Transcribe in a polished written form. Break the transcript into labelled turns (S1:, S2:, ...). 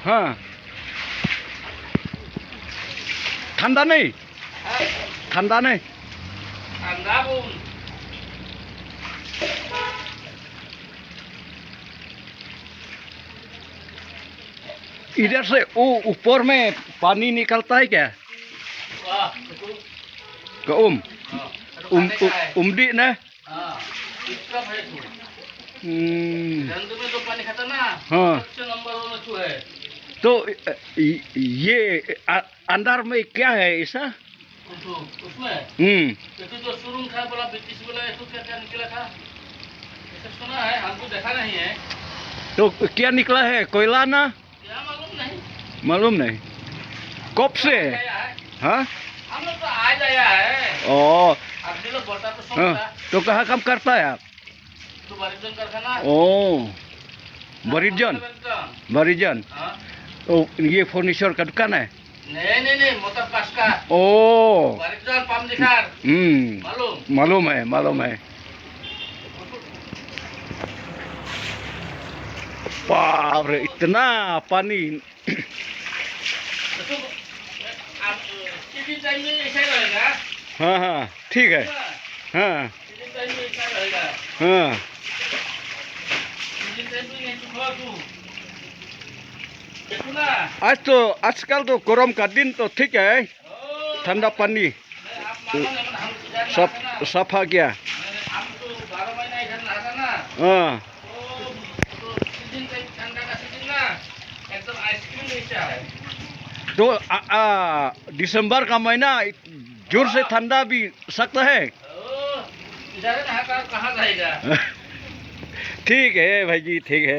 S1: हाँ, ठंडा नहीं, ठंडा नहीं।
S2: ठंडा बूम।
S1: इधर से वो ऊपर में पानी निकलता है क्या?
S2: वाह,
S1: के उमदी ना?
S2: इस तरफ है तू। रंग में तो पानी खाता ना।
S1: हाँ।
S2: सबसे नंबर 1 तू है।
S1: तो ये अंदर में क्या है ऐसा?
S2: उसमें तो जो शुरू था बोला ब्रिटिश बोला तो क्या क्या निकला था ऐसा सुना है, हमको देखा नहीं है।
S1: तो क्या निकला है? कोयला ना?
S2: क्या मालूम नहीं।
S1: मालूम नहीं। कब से है? हाँ,
S2: हम लोग तो आज आया है।
S1: ओ,
S2: आदमी लोग बोलता तो
S1: हाँ,
S2: सुनता।
S1: तो कहाँ काम करता है आप?
S2: तो बरिजन कारखाना।
S1: ओ, बरिजन, बरिजन।
S2: हाँ?
S1: तो ये फर्नीचर का दुकान है?
S2: नहीं मोटर पास का।
S1: ओ,
S2: बरिजन पंप दिखार। मालूम?
S1: मालूम है, मालूम है। बाप रे, इतना पानी।
S2: तो आप किसी टाइम में ऐसा रहेगा।
S1: हाँ हाँ, ठीक है। हाँ
S2: किसी टाइम में ऐसा रहेगा।
S1: हाँ,
S2: किसी टाइम में नहीं सुखा तू। देखो ना।
S1: आजकल तो गरम का दिन तो ठीक है, ठंडा पानी
S2: आप मानो ना, हम इधर
S1: सब
S2: नहाते ना।
S1: सफा गया।
S2: हम तो 12 महीना इधर नहाता ना।
S1: हाँ,
S2: तो सीजन का ठंडा का सीजन ना एकदम आइसक्रीम जैसा है।
S1: तो दिसंबर का महीना जोर से ठंडा भी सकता है।
S2: इधर नहाकर कहाँ जाएगा।
S1: ठीक है भाई जी, ठीक है।